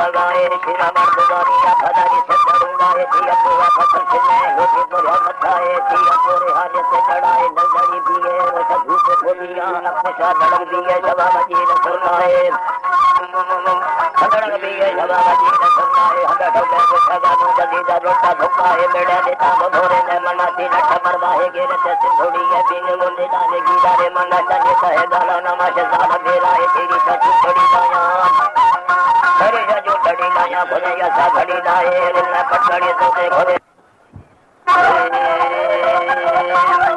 लगाए शिरा मर्द गानिया फदारी से लगाए थी अबुआ फसल छिने रोटी बोरिया मथाए थी अबोरे हारे से चढ़ाए नलधड़ी दिए रोशा धूप बोलिया नक्शा धड़क दिए सभा बजी न सुनाए धड़क दिए सभा बजी न सुनाए हमें ठोके गुस्सा गानू जदीदा रोटा धुकाए बेड़ा देता भोरे ने मनाती नट मरवाए गेरे से सिंधुड़ी है बिन गुंडे दाने गीदा रे मना चने कहे गाला नमाश साल बेरा है तेरी सचू छड़ी लाया अरे जो छड़ी लाया भले ऐसा घड़ी लाए रुला पटड़ी तो से घोड़े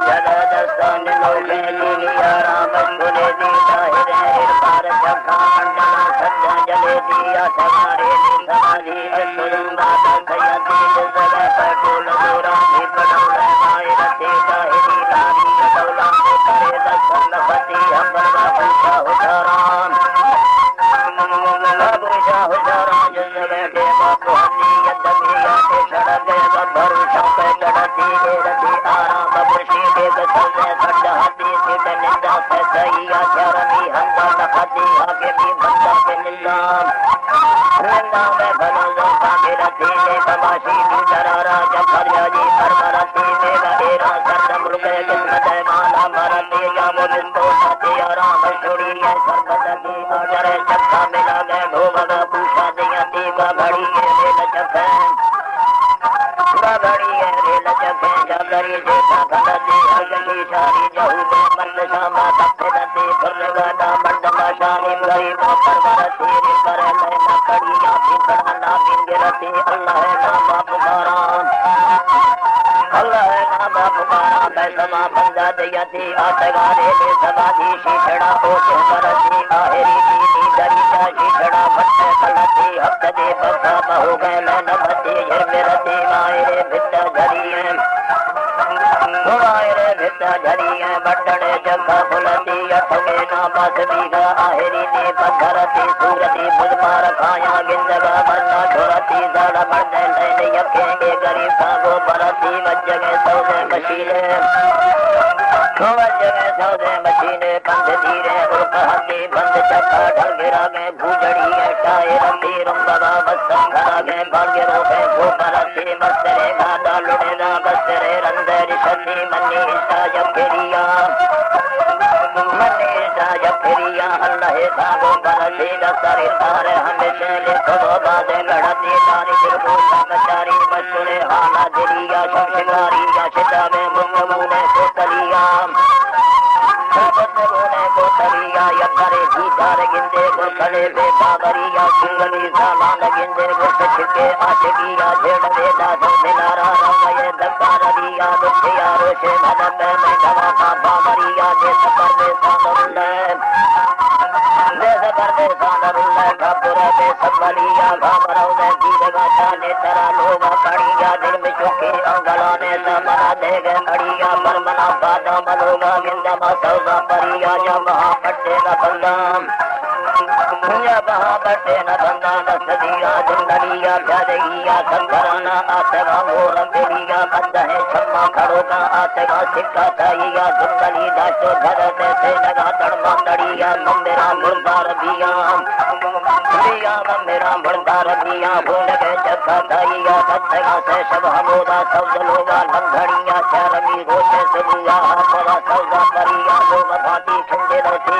जदा दस्तान लोगे लिया राम सुने दीदा है पार जखांडा सदा जले दिया सवारे निसारी सुरंगा कया दीद जगह पटोल गोरा भी पड़ौला माए रते जाहिरी लारी कटौला करे दसन फती हमला पूछा उधाराम पूछा उधाराम जगह के बापू हनी यदमिया के सड़क भरोसा पे चढ़ती रती आराम बुशी के गसने सड़ हाथी से निंदा से सैया शरमी हंदा नखती आगे भी बंदा के निंदा निंदा में भरोसा कागे रती ने तमाशी नी दरारा जफरिया जी परमरती में गडेरा सर मुर्गे किस्मत माला मरती या मुनिंदो साथे आराम छोड़ी है सरबत की अजर चक्का मिला गए भोगा पूछा दिया दीवा घड़ी है लचक घड़ी है लचक जागरी जेता खड़ी अगली सारी जहू में मन शामा तपे नदी फुरगाना मंडला शानी गई परमरती रे करे मैं कड़ी या फिकड़ा ना बिंगरती अल्लाह नाम पुकारा अल्लाह नाम पुकारा बैसमा बंदा दयती आतगारे ने समाधि शीछड़ा होते परती आहिरी नी दरिया शीछड़ा फटे कलती हक दे बसा हो गए मैं नभती झरमेरती मायरे भिद्दा झरिए मायरे भिद्दा झरिए बटड़े जगह फुलती अठमे ना बस बीघा आहिरी ने पत्थरती सूरती बुधमार खाया गिंदगा मरना ढोरती जड़ मरने लेने यखेंगे गरीब सागो भरती वजगे सौदे मशीने वजगे सौदे मशीने कंध धीरे उल्क हंदी बंद चक्का ढल गिरा गए भूजड़ी टाए रंदी रुंबगा बस्सम घरा गए भाग्य रोके भूपरती मस्तरे घाटा लुड़ेदा बस्तरे रंदर शनि मनी इष्टा जफरिया अल्लाह सागो बरसी दसरी तारे हमेशा लिखो बादे गढ़ती तारी दिलको साकचारी बसुरे हाला दिलिया शमशिकारी या शितावे मुंगमूने कोतलिया कोतलिया या करे गीतार गिंदे गुरखड़े पे बाबरिया सिंगली सामान गिंदे गुरख छिके आशिकिया झेड़ वेदा संसिलारा रंगये दब्बारिया दुखिया रोशे भदम में गवा का बाबरिया जे सपर में सामरुल्ला ठाकुर पे सबलिया घामरौ ने जीवगा चाने तरा लोगा कड़िया दिल में चुकी अंगला ने समरा देगे कड़िया परमना पादा मलोगा गिंदमा सौदा परिया जब वहाँ पट्टे न बंदा जब वहाँ पट्टे न बंदा नसदिया जिंदलिया प्यादगिया संकराना आतगा मोर बेलिया बंद है छम्मा खड़ोगा आतगा सिक्का थाइया जिंदली दाशो घर से लगा तड़मा तड़िया मंदिरा मुर्दार दिया मेरा मुर्दार दिया भूल गए चक्का थाइया बच्चा से सब हमोदा सब लोगा लंघड़िया चरमी रोशे सुनिया हमारा सौदा परिया लोग भाती खंडे रहती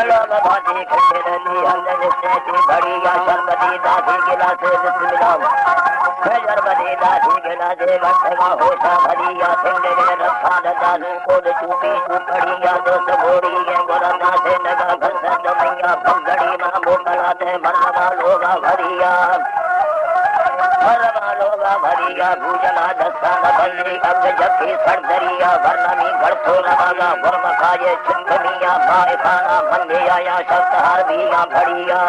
लोग भाती खंडे रहती अंदर से बढ़िया शर्मती दादी गिलास बिस्मिल्लाह शर्मती दादी गिलास बच्चा होशा भरिया खंडे में रखा दादू को चूपी चूपड़िया दोस्त घोड़ी गोरना से लगा घसा जमैया भंगड़ी में मोकला दे मरवा लोगा भरिया भूजना दस्तान बल्ली अब जबकि सरदरिया वर्णमी गढ़ो लगा वर्म खाए चिंतनिया भाई खाना बंदे आया शब्दहार भीया भड़िया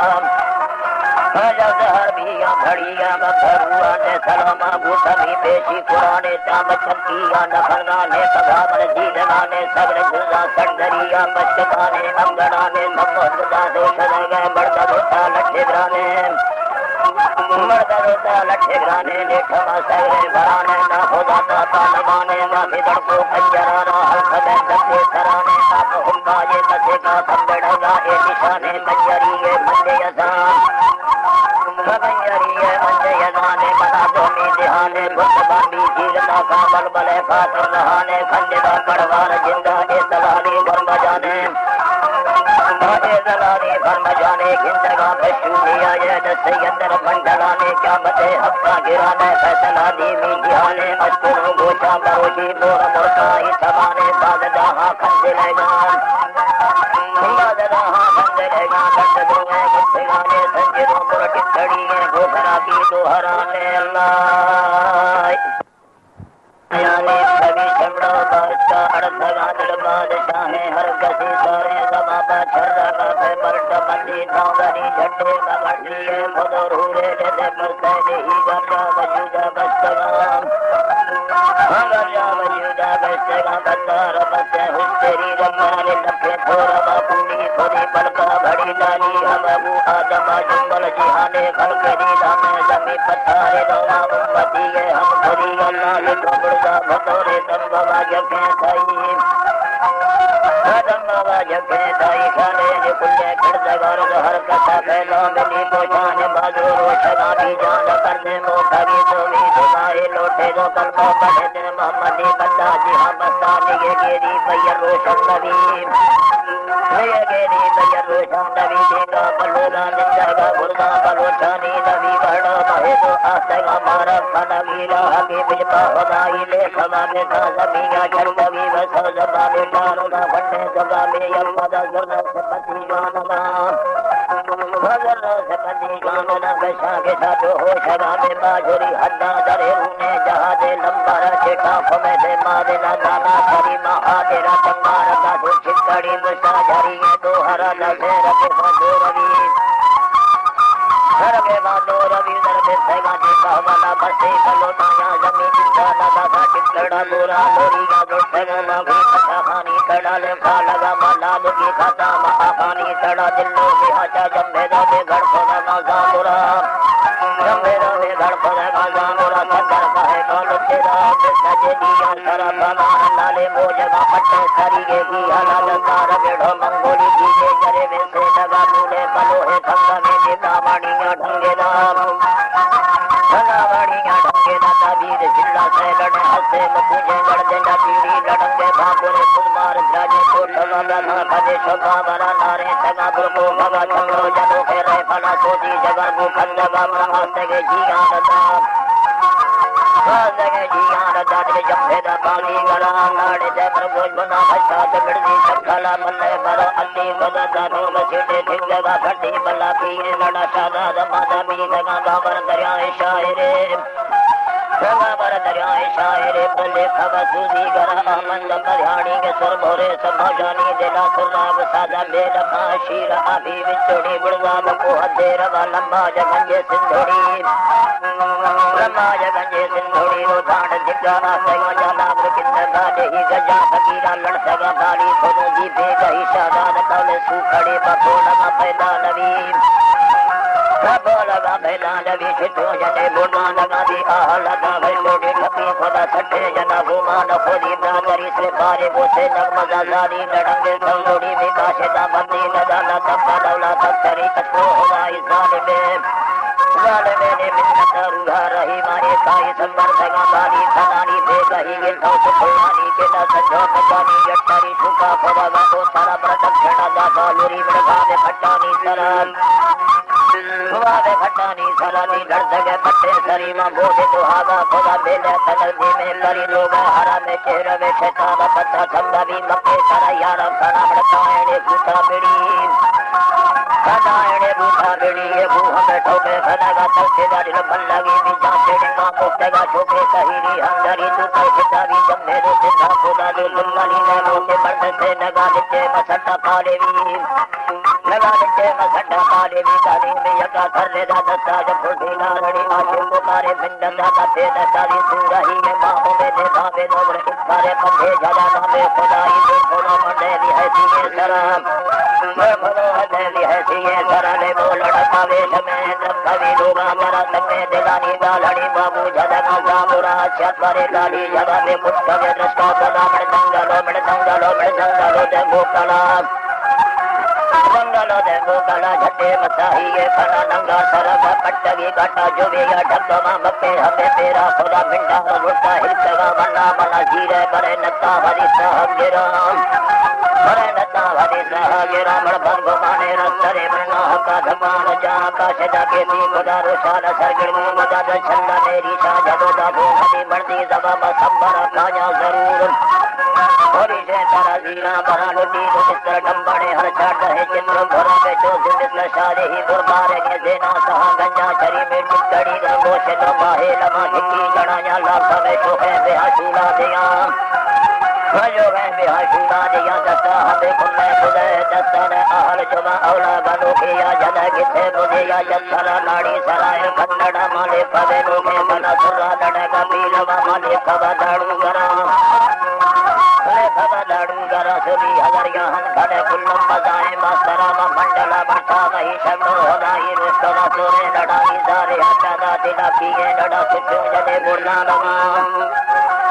भड़िया भड़िया बरुआ ने सलामा भूतमी पेशी पुराने चाम चमकिया नखरना ने कभावन जीजना ने सगर गुजा सरदरिया बचकाने अंगना ने नमोदा दोष गए बड़दा रोटा लट्ठेग्राने मर्दरोता लट्ठे ग्राने लेखमा सगरे भराने ना हो जाता तालबाने माफी दड़को कंजराना हल्क में दबे सराने आप हुक्का ये कसे का संबड़गा ए निशाने कंजरी ये मंदे यसान कंजरी ये मंदे यसाने जाने बुद्धबानी जीरता का बल बले खातर रहाने खंडिता कड़वार जिंदा ए दलाली कर्म जाने दलाली कर्म जाने खिंदगा पशुनिया ये दस अंदर मंडलाने क्या बते हक्का गिराने फैसला दीवी जिहाने अस्तुरु गोचा करोशी बोर मोटा ही सवाने बाददाहा खंडिलेगा बाददाहा खंडिलेगा बट दूंगे गुत्थिगाने संजिरों पर टिकड़ी है घोखरा की दोहराने अल्लाह यानी सभी चमड़ा बादशाह अड़सगा दिल बादशाह है हर कसी सारे समापा छर्रा का पे बर्ट बंदी नौगनी झट्टे का बंदी है खुद रूरे जैसे बरसे नहीं गर्जा वजूदा बस्तगा गर्जा वजूदा बस्तगा बंदार बस्ते हुस्तेरी रमाले लखे थोड़ा बापूनी खुदी पलका भड़ी डाली हम अबू आदम जुम्बल जिहाने खलकरी दामे जमी पत्थारे दौना उम्मती है हम खुदी अल्लाह लिखो बुर्दा भतोरे तम बाबा जगे थाई तम बाबा जगे थाई खाने ने कुल्ले कर जगार हर कथा फैला मिली पोछाने बाजू रोशना भी जान करने मोटा भी सोवी दुआए लोटे जो कलमा पढ़े दिन मोहम्मदी बंदा जी हम बस्तानी ये गेरी पैर रोशन नबी ये गेरी पैर रोशन नबी देगा बलोला निंदागा बुर्दा बलोचानी नबी बड़ा महे तो आसेगा मारा फनवीला हकी बिजपा होदाई ले खमा बेटा जमीना चढ़वी बस जबा बेटा रोना फटे जगा में यमदा जरना सपति जानना भजन सपति जानना गशा के साथ हो शगा में बाजुरी हड्डा दरे उने जहाजे लंबारा चेटा फमे से मारे ना दाना करी महा तेरा तंगार का छिकड़ी मुसा झरी है दो हरा लसे रखे साधो रवि हर के बादो रवि दर पे सेगा जी कहवाला बसे बलोटाया जमीन जाना दादा टिकड़ा गोरा लोरी का दुष्टगा माघी कथा खानी कड़ा ले खा लगा माला लगी खाता महा खानी कड़ा दिल्लो भी हाचा जम्भेदा में घर खोला गाजा गोरा जम्भेदा में घर खोला गाजा गोरा संदर का है कौन तेरा सजे दिया सरा बना नाले मोजगा पट्टे सरी के की हलाल सार बेड़ो मंगोली की जे जरे में से लगा मूले बलो है थंगा में देता वाणिया ढंगेदा वाणिया ढंगेदा तबीर जिल्ला से लड़े हंसे मुझे गड़ देना पीड़ी लड़ंगे भागोरे कुमार जाजे तो ठगा ना खजे शोभा बरा नारे सगा गुरु भगा चंद्रो जनो के रे फला सोजी जगर को खंडगा ब्रह्मा सगे जिया दता सगे जिया दता के जम्भेदा पानी गला नाड़े दे प्रभु बना भट्टा ते बिड़दी सकला मल्ले बरो अल्ली बदा दानो बसेटे ठिंगगा फटी बल्ला पीए लड़ा शादा माता मी जगा गावर दरिया शायरे गंगावर दरियाए शायरे बल्ले खबा सूदी गरा आमंद मध्याणी के सुर भोरे संभाजानी दिला सुराब सादा बेलखा शीर आभी विचोड़ी बुड़गाम को हदेर लंबा जगंजे सिंधोड़ी ब्रह्मा जगंजे सिंधोड़ी वो धाड़ दिग्गा सगा जाला वृकिंद गाले ही गजा फकीरा लड़ सगा दाली सोनू जी बेगही शादान कौले सूखड़े बपोला पैदा नवी लगा भैला नवी छिटो जने बोला लगा दी आह लगा भैलोड़ी लपी खुदा सटे जना घुमान खोदी ब्रादरी से बारे बोसे नगमजा जारी लड़ंगे सौलोड़ी में काशेदा बंदी नजाला तब्बा दौला तक्तरी तत्व होगा इस जाले में मिन्नत रूहा रही मारे काई संबर सगा बाली खनानी पे कही गिल थौ सुखुलानी के न संजो कजानी यट्टरी सुखा खुदा गातो सारा प्रदक्षिणा दासा लुरी मृगा में खट्टानी सरल सुवादे खट्टानी सरानी लड़ सके पट्टे सरी मां बोधे दुहागा खुदा बेले तनदी में करी लोगा हरा में चेहरे में शैतान पत्ता संदा भी मक्के सरा यारा सना मड़ताएने भूता बिड़ी खनाएने भूता बिड़ी ये भूहा में ठोके खनागा चलते गाड़ी लबन लगी भी जांचे डिंगा कोफ्तेगा छोके सहीरी अंदरी तू कल सिद्धा भी जम्मे दो सिद्धा खुदा दो दुल्लाली ने मोटे मर्द से नगा लिचे मसट्टा पाले भी लगा लिचे मसट्टा पाले भी गाड़ी में यका कर ले दा दस्ता जब फुटी नारणी आशे पुकारे भिंडन दा ते दस्तारी सूरही में बाहों में दे भावे दोबरे सारे पंधे जला नामे खुदाई दे खोलो मंडे ली है सीए सराम मैं खोलो हदे ली है सीए सराने बोल लड़का वेश में जब कभी लोगा जरा तमे दिलानी गालड़ी बाबू जदगा जामुरा छतरे गाली जगह में कुछ कवे दृष्टा कला मड़ दंगलो दे भोकला मंगल देखो कला झटे मसाही खाना नंगा सरग पट्टगी काटा जो भी या ढक्कमा मक्के हमें तेरा खुदा भिंडा रुटा हिलसगा मना मना जीरे करे नत्ता हरी साहब गिराम करे नत्ता हरी साहब गिराम भंगो माने रस्तरे मरना का धमान जहाँ का सजा के भी खुदा रोशान सरगिर मुहम्मदा छंदा मेरी साजदो दा भूमि मर्दी जबा बसंबर काया जरूर होरी से तारा जीना बना लुटी तो मिस्र डंबड़े हर छाट है चित्र घोरा पे जो मिस्र शारे ही गुरबारे के देना सहा गंजा चरी में टिकड़ी गंगो से तो बाहे लगा ठिकी जड़ाया लाख में तो है बेहाशुला दिया जो है बेहाशुला दिया दस्ता हमें खुले खुले दस्ता ने आहल जुमा औला बनो किया जन किसे मुझे या जत्थरा नाड़ी सराय कन्नड़ माले पवे लोगे बना सुरा दड़ का पीलवा माले खबा दाड़ू गरा सुनी हजरिया हन खड़े कुल्लम बजाए मास्तरा मा मंडला बटा वही शब्दो होदाई रुस्तरा सोरे लड़ाई सारे हटादा दिला किए लड़ा सुचो जने बुरना लगा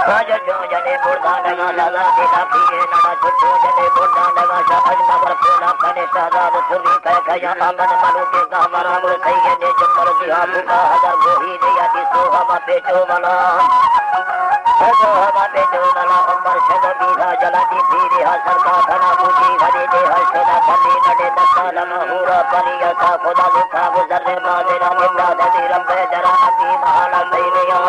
राज जो जने बुरना लगा लगा दिला किए लड़ा सुचो जने बुरना लगा शाहज नगर पूरा कने शादाद सुनी कह खया आंगन मनु के कामरा वो सही ने जंगल दिया बुका हजर गोही दिया दिसो हवा पेचो वाला जो हवा पेचो वाला उमर शद बीधा जलाती फिर हसर का धना पूजी भरी दे हसना फली नडे दसाल महूरा परिया था खुदा देखा गुजर मादेरा मिला ददी रंबे जरा अभी माला सैनिया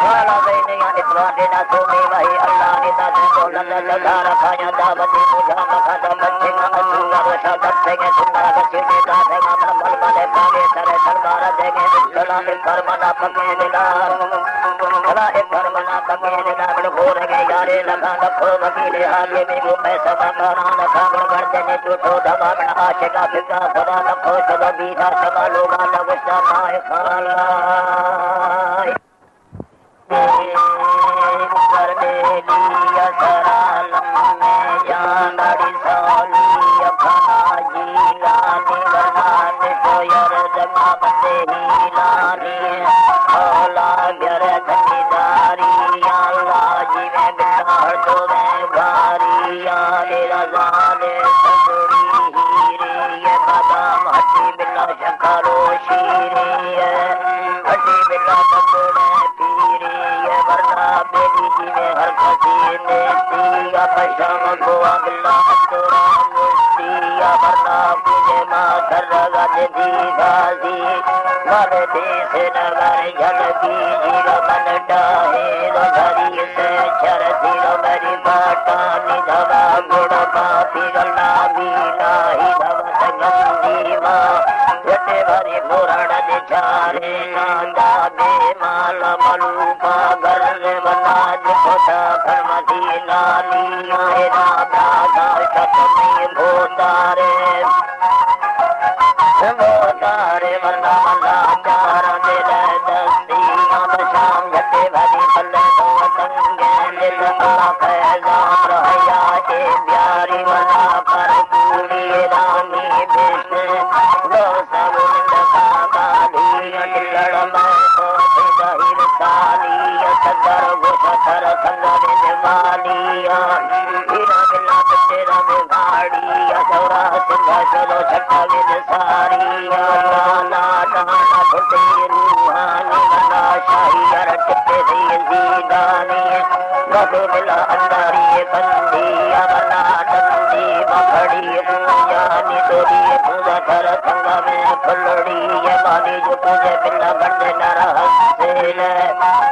माला सैनिया इतना देना सोमी वही अल्लाह ने दादे को लल्ला लल्ला रखाया दावती मुझा मखा बच्चे का असूला रोशा दत्ते के सुंदर बच्चे ने दादे का मल मले पागे सरे सरदार देगे सला कर मना पके मिला सला कर मना पके मिला हो रहे यारे लगा लखो वकीले आगे में वो पैसा मकाना लखा गड़ देने टूटो दबा बना आशिका फिका खुदा लखो सदा बीधा सदा लोगा लगुस्ता माए खाला कर मेली असरालम में जानाड़ी साली अखाना जीलानी बनाने तो यार जमा बंदे ही लानी औला घर धनीदारी अल्लाह जी में बिहार तो मैं भारी आले रजाले सगड़ी हीरे ये बादाम हट्टी बिल्ला शकारो शीरे हट्टी बिल्ला पकोड़े पीरे ये वरना बेली जी में हर खसी नेती अपशम गोवा बिल्ला तोरा मुस्ती वरना मुझे माँ कर रगा दी गाजी मर देश नगर जलबी जीरो मन डाहे रोधरी से चर जीरो मेरी बाटा निधवा गुड़ पापी गला बीला ही भवत गंदी माँ जटे भरी पुराण दिचारे नांदा बे माल मलूपा घर बना जिकोटा खरमती लाली आए राधा शतमी भोतारे भोतारे मल्ला मल्ला चारा दिल दस्ती हम शाम झटे भरी पल्ले दो तंगे दिल आँख जार हया के प्यारी मना पर पूरी रानी विष्णु दो सगुंड का काली अटलड़ में सोते जाहिर साली सदर घुसर संग निवालिया हीरा बिल्ला तेरा बिगाड़ी असौरा सिंह चलो छठा विद सारी लाला डाना फुटे रूहानी बना शाही अरटते दी दानी गो बिल्ला अंदारी बंदी अमला नंदी मखड़ी यानी तोरी पूजा कर संग में फुलड़ी ये मानी जो पूजे बिल्ला गंडे नरहसेल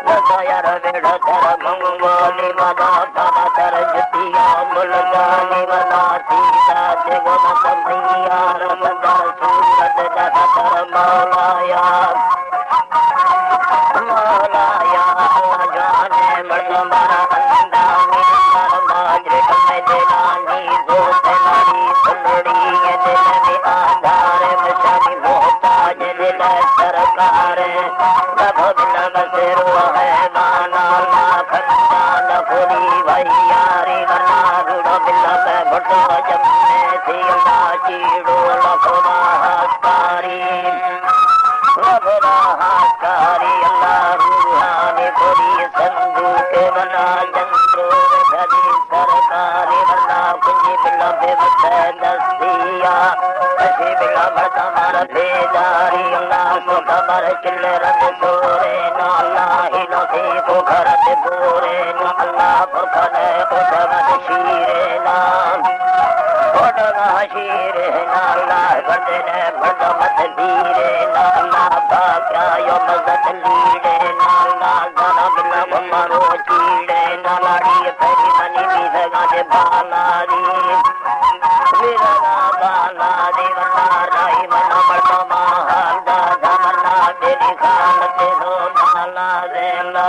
रसायर बेड़ कर मंगोली मना पाना कर जुतिया मुलगानी मना सीता देगो न मैया रमदार सूरत दस कर मौलाया मौलाया जाने मर्द मारा अंदा मेरा माजरे कमे देलानी जोते मारी फुलड़ी ये दिल में आधार मशानी मोहताज दिल सरकार प्रभु बिना बसेरो है माना ना खंडा न फुली भैयारी बना रूढ़ बिल्ला में भुटो जमने थी चीड़ो लखमा हस्कारी लखमा हस्कारी अल्लाह रूहानी फुली संदूक बना जंद्रो धरी सरकारी बना कुंजी बिल्ला दे बच्चे दस्तिया कशी बिला भरता मार भेदारी अल्लाह सो कमर चिल्ले रद सोरे ना अल्लाह ही नसी को खरद पूरे ना अल्लाह फुरखने उठवत शीरे ना उठगा शीरे ना अल्लाह बर्दने बर्द मत बीरे ना अल्लाह भाग्या यो मजत लीड़े ना अल्लाह जाना बिला मरो चीड़े ना लाड़ी फेरी मनी भी सगा दे बालारी विरगा बालारी वना राई मना मरता महादा धमना तेरी खान ते दो बाला देला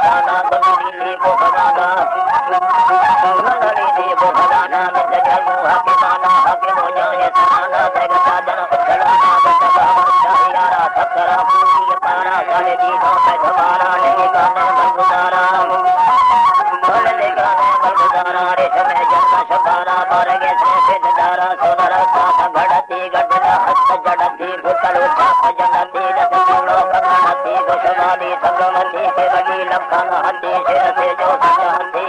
साना बंदी को खजाना मंडली को खजाना में जगह हक माना हक न्याय सराना जगत जन उछलाना बचवा शाहियारा थकरा पूरी पारा सारे दीनों पे धमारा ले गाने बंदारा बोले गाने बंदारा रे समय जन्म शबारा बारगे से फिदारा सोदरा साथ घड़ती गडला हस्त जड़ती भूतल उठाप जनती रस चूड़ो कगणती गोशवाली संगमती के बड़ी लखन हती शेर से जो सजहती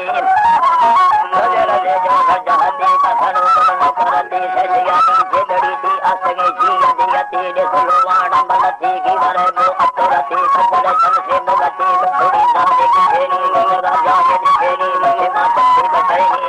सजर से जो सजहती कथन उतमन करती सजियाती झेदड़ी थी असगे जिया दियती सुलवाण बनती की वरे वो अतुरती कजल शमसे मुगती थोड़ी सादे की खेली गंगा जाके खेली मुझे मां चक्की बचैनी